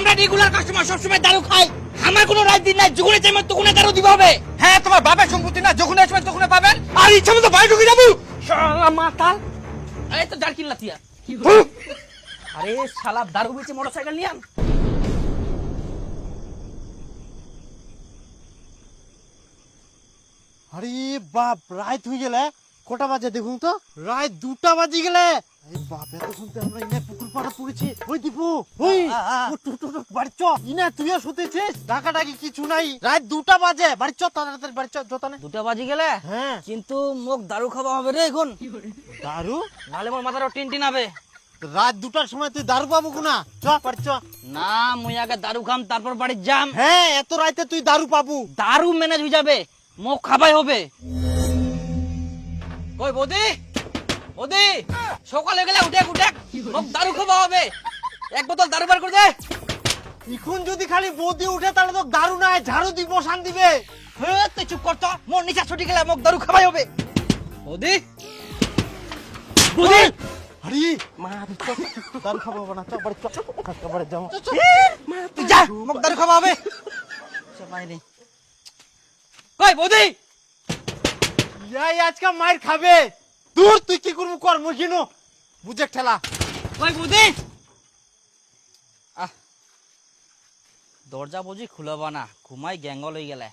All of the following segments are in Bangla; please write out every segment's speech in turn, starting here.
আমরা রেগুলার কাস্টমার, সব সময় দারু খাই। আমার কোনো রাত দিন নাই, যখন চাইবেন তখন দারু দিতে হবে। হ্যাঁ, তোমার বাপের সম্পত্তি না, যখন আসবেন তখন পাবেন। আর ইচ্ছা মতো বাড়ি ঢুকে যাবো। শালা মাতাল। এই তো জার কিনলা তিয়া। আরে শালা দারু বেচে মোটরসাইকেল নিয়ে আন। আরে বাপ, রাত হয়ে গেলে। কটা বাজে দেখুন তো, রাত 2টা বাজি গেলে। এই বাপ, এতক্ষণ তো আমরা ইনে পুকুর পাড়া পড়েছি। ওই দীপু, ওই বাড়ি চ। ইনে তুইও শুতেছিস, ডাকাডাকি কিছু নাই। রাত 2টা বাজে, বাড়ি চ তাড়াতাড়ি, বাড়ি চ জতানে। 2টা বাজি গেলে? হ্যাঁ। কিন্তু মোক দারু খাওয়া হবে রে এখন। দারু? নালে মোর মাথার টিন হবে। রাত 2টার সময় তুই দারু পাবো কোনা? চ বাড়ি চ। না, মুই আগে দারু খাম, তারপর বাড়ি যাম। হ্যাঁ, এত রাতে তুই দারু পাবো? দারু ম্যানেজ হয়ে যাবে, মোক খাবাই হবে। কই বৌদি, বৌদি, সকালে গেলে উঠে উঠে মোক দারু খাওয়া হবে। এক বোতল দারু বার করে দে। এখন যদি খালি বৌদি উঠে তাহলে তো দারু নাই, ঝাড়ু দিব, শান দিবে। হ্যাঁ, তুই চুপ কর তো, মোর নিচা ছুটি গেলে মোক দারু খাবাই হবে। বৌদি, বৌদি, আরে মা, দারু খাবো না, চ বাড়ি চ, বাড়ি যাবো। তুই যা, মোক দারু খাওয়া হবে। বাইরে কই বৌদি, এই আজকে মার খাবে। দূর, তুই কি করবো কর, মুই কিনো বুঝে ঠেলা। কই বৌদি। আহ, দরজা বুঝি খুলবা না, ঘুমাই গ্যাঙ্গল হয়ে গেলে।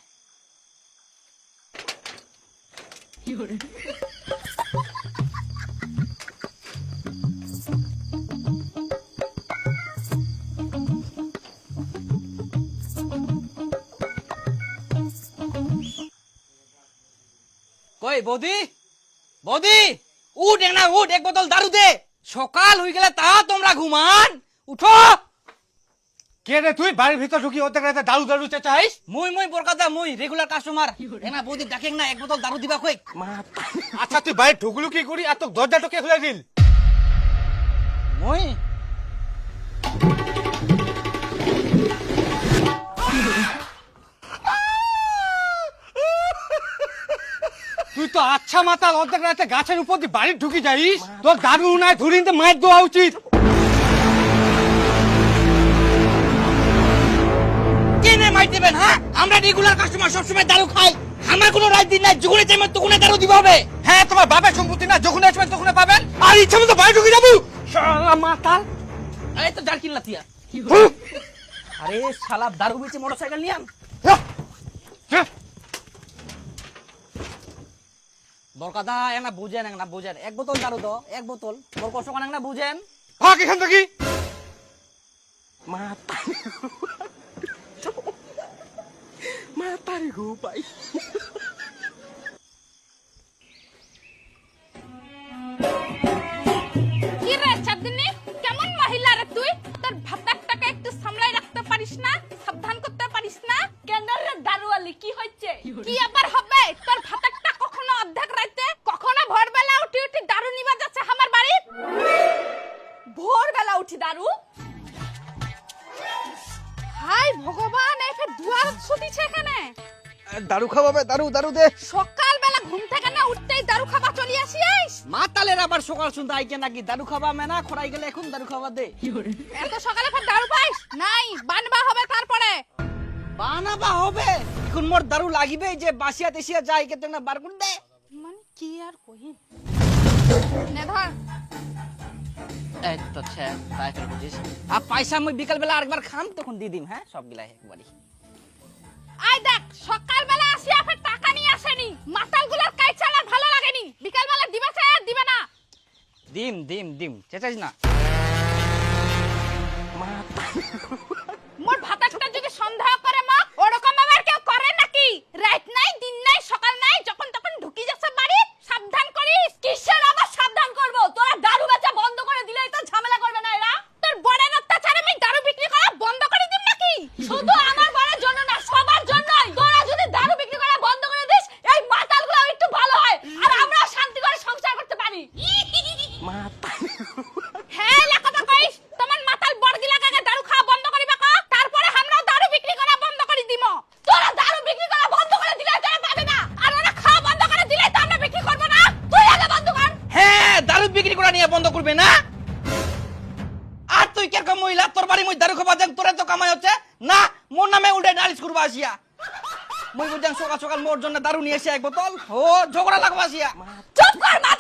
কই বৌদি, বৌদি, উঠ না উঠ, এক বোতল দারু দে। সকাল হয়ে গেলে তা তোমরা ঘুমান, উঠো। কে রে তুই? বাড়ির ভিতর ঢুকি ওদের রাতে দারু দারু চেঁচাইস? মুই বরকাতা, মুই রেগুলার কাস্টমার। এনা বৌদি ডাকেন না, এক বোতল দারু দিবা কই। আচ্ছা, তুই বাইরে ঢুকলু কি করি? আর তোর দরজাটা কে খুলে দিল? মুই তুই তো আচ্ছা মাতাল, অর্ধেক রাতে গাছের উপর দিয়ে বাড়ি ঢুকি যাইস। তোর দারু নাই, ধরিতে মাইর দেওয়া উচিত। কেনে মাই দিবেন? হ্যাঁ, আমরা রেগুলার কাস্টমার, সব সময় দারু খাই। আমার কোনো রাত দিন নাই, যখন চাইবেন তখন দারু দিতে হবে। হ্যাঁ, তোমার বাপের সম্পত্তি না, যখন আসবেন তখন পাবেন। আর ইচ্ছা মতো বাড়ি ঢুকে যাবো। শালা মাতাল। এই তো জার কিনলা তিয়া। আরে শালা দারু বেচে মোটরসাইকেল নিয়ে আন। বরকাদা এনা বুঝেন, না বুঝেন, এক বোতল দারু দাও, এক বোতল। বর কষ্ট কান না বুঝেন। ভাগ এখান থেকে। মাতারি গো ভাই। কি রে চাঁদনি, কেমন মহিলা রে তুই? তোর ভাতারটাকে একটু সামলাই রাখতে পারিস না? সাবধান করতে পারিস না? কেন রে দারুয়ালি, কি হচ্ছে? কি আবার হবে? তোর ভাতারটা কখনো অর্ধেক রাতে, কখনো ভোরবেলা উঠি উঠি দারু নিবা যাচ্ছে আমার বাড়ি। ভোরবেলা উঠি দারু? হাই ভগবান, এই ফের দুয়ার ছুটিছে এখানে। দারু খাওয়াবে, দারু দারু দে। সকালবেলা ঘুম থেকে না উঠতেই দারু খাবা চলে আসিস? মাতালের আবার সকাল সন্ধ্যা আইকে নাকি দারু খাওয়া মেনা, খড়াই গেলে এখন দারু খাওয়া দে। এত সকালে ফের দারু পাইস? নাই, বানবা হবে তারপরে। বানাবা হবে এখন, মোর দারু লাগিবে যে বাসিয়া দেশিয়া যাই কে না বার করে দে। মানে কি আর কহি, নে ধর। এই তো ছে তাই করে বুঝিস। আর পয়সা মই বিকাল বেলা আরেকবার খাম, তখন দিয়ে দিম। হ্যাঁ, সবগুলা একবারই। আই দেখ, সকালবেলা আসিয়া ফের টাকা নিয়ে আসেনি। মাতালগুলোর কাইচা আর ভালো লাগেনি। বিকালবেলা দিবা চাই আর দিবে না। দিম দিম দিম, চেঁচাইস না। মোর ভাতাটা যদি সন্দেহ করে মা, ওরকম আবার কেউ করে নাকি? রাত নাই, দিন নাই, সকাল নাই, যখন তখন ঢুকি যাচ্ছে বাড়ি। সাবধান করিস। কিসের আবার সাবধান করব? তোরা দারু বেচা বন্ধ করে দিলেই তো ঝামেলা করবে না এরা। তোর বড়ের অত্যাচারে আমি দারু বিক্রি করা বন্ধ করে দিম নাকি? শুধু আমার বড়ের জন্য না, সবার জন্যই। তোরা যদি দারু বিক্রি করা বন্ধ করে দিস, এই মাতালগুলো একটু ভালো হয় আর আমরা শান্তি করে সংসার করতে পারি। হ্যাঁ, লেখাটা কইস। তোমার মাতাল বড়গিলাকে দারু খাওয়া বন্ধ করিবা কা, তারপরে আমরাও দারু বিক্রি করা বন্ধ করে দিমু। তোরা দারু বিক্রি করা বন্ধ করে দিলে তোরা পাবে না, আর ওরা খাওয়া বন্ধ করে দিলে তো আমরা বিক্রি করব না। তুই আগে বন্ধ কর। হ্যাঁ, দারু বিক্রি করা নিয়ে বন্ধ করবে না। আর তুই কিরকম মহিলা, তোর বাড়ি মই দারু খাওয়া যাক, তোরা তো কামাই হচ্ছে না মোর নামে উল্টে নালিশ করবা আসিয়া মুই বুঝাং সকাল সকাল মোর জন্য দারু নিয়ে এসে এক বোতল ও ঝগড়া লাগবা আসিয়া চুপ কর মা